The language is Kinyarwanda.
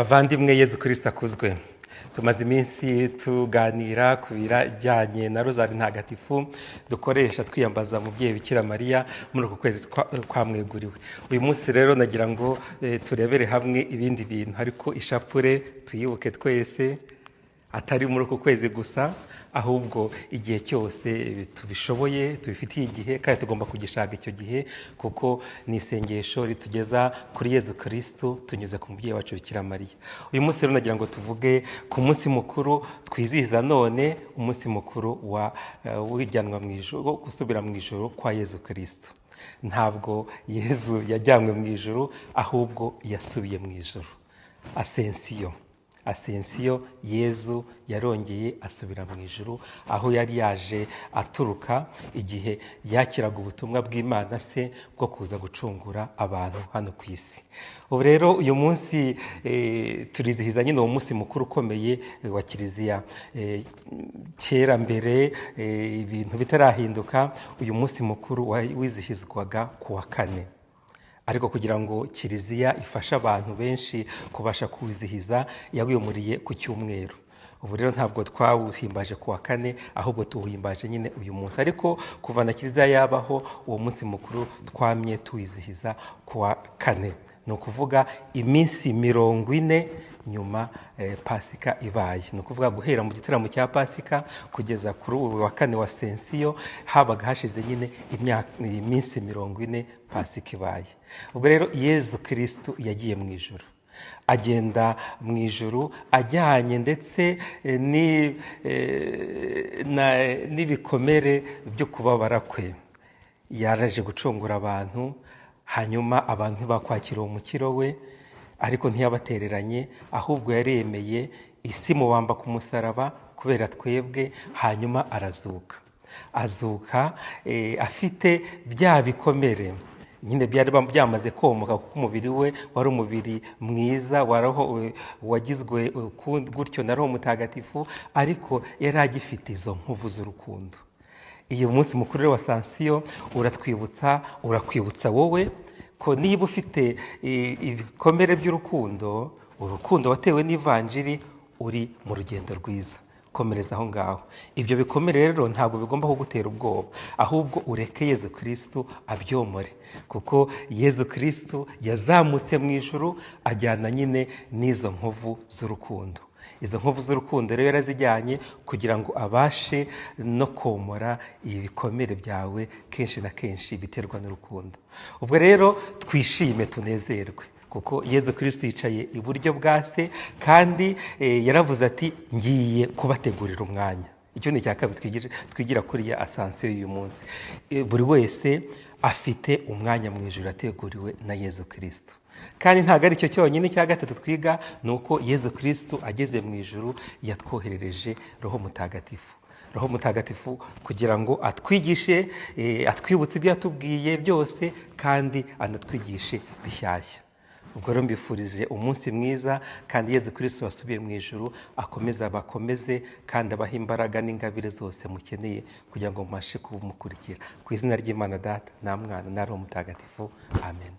Muvandi Yezu Kristu akuzwe. Tumaze iminsi tuganira ku birajyanye na rozari ntagatifu dukoresha twiyambaza umubyeyi Bikira Mariya muri uku kwezi kwamweguriwe. Uyu munsi rero nagira ngo turebere hamwe ibindi bintu, ariko ishapure tuyibuke twese, atari muri uku kwezi gusa, ahubwo igihe cyose tubishoboye, tubifitiye igihe, kandi tugomba kugishaka icyo gihe, kuko ni isengesho ritugeza kuri Yezu Kristu tunyuze ku mubyeyi wacu Bikira Mariya. Uyu munsi rero nagira ngo tuvuge ku munsi mukuru twizihiza none, umunsi mukuru w'ijyanwa mu ijuru, gusubira mu ijuru kwa Yezu Kristu. Ntabwo Yezu yajyanywe mu ijuru, ahubwo yasubiye mu ijuru. Asensiyo, Yezu yarongeye asubira mu ijuru, aho yari yaje aturuka igihe yakiraga ubutumwa bw'Imana se bwo kuza gucungura abantu hano ku isi. Ubu rero uyu munsi turizihiza nyine uwo munsi mukuru ukomeye wa Kiliziya. Kera mbere ibintu bitarahinduka, uyu munsi mukuru wizihizwaga ku wa kane. Ariko kugira ngo Kiliziya ifashe abantu benshi kubasha kuwizihiza, yawimuriye ku cyumweru. Ubu rero ntabwo twawuhimbaje ku wa kane, ahubwo tuwuhimbaje nyine uyu munsi. Ariko kuva na Kiliziya yabaho, uwo munsi mukuru twamye tuwizihiza ku wa kane. Ni ukuvuga iminsi 40 nyuma Pasika ibaye. Ni ukuvuga guhera mu gitaramo cya Pasika kugeza kuri ubu wa kane wa Asensiyo, habaga hashize nyine iminsi 40 Pasika ibaye. Ubwo rero Yezu Kristu yagiye mu ijuru. Agenda mu ijuru ajyanye ndetse n'ibikomere byo kubabara kwe. Yaraje gucungura abantu, hanyuma abantu ntibakwakira umukiro we, ariko ntiyabatereranye, ahubwo yaremeye isi mubamba ku musaraba kubera twebwe, hanyuma arazuka. Azuka afite bya bikomere nyine byari byamaze komoka, kuko umubiri we wari umubiri mwiza, wagizwe gutyo na Roho Mutagatifu, ariko yari agifite izo nkovu z'urukundo. Iyo munsi mukuru wa Asensiyo urakwibutsa wowe ko niba ufite ibikomere by'urukundo, urukundo watewe n'ivanjiri, uri mu rugendo rwiza. Komereza aho ngaho. Ibyo bikomere rero ntabwo bigomba kugutera ubwoba, ahubwo ureke Yezu Kristu abyomore, kuko Yezu Kristu yazamutse mu ijuru ajyana nyine n'izo nkovu z'urukundo. Izo nkovu z'urukundo rero yarazijyanye kugira ngo abashe no komora ibikomere byawe kenshi na kenshi biterwa n'urukundo. Ubwo rero twishime tunezerwe, kuko Yezu Kristu yicaye iburyo bwa se, kandi yaravuze ati ngiye kubategurira umwanya. Icyo ni icya kabiri twigira kuri ya Asensiyo y'uyu munsi. Buri wese afite umwanya mu ijuru ateguriwe na Yezu Kristu. Kandi ntabwo ari cyo cyonyine. Icya gatatu twiga ni uko Yezu Kristu ageze mu ijuru yatwoherereje Roho Mutagatifu. Roho Mutagatifu kugira ngo atwigishe, atwibutse ibyo yatubwiye byose, kandi anatwigishe bishyashya. Ubwo rero mbifurije umunsi mwiza, kandi Yezu Kristu wasubiye mu ijuru abakomeze kandi abaha imbaraga n'ingabire zose mukeneye kugira ngo mubashe kumukurikira. Ku izina ry'Imana Data na Mwana na Roho Mutagatifu. Amen.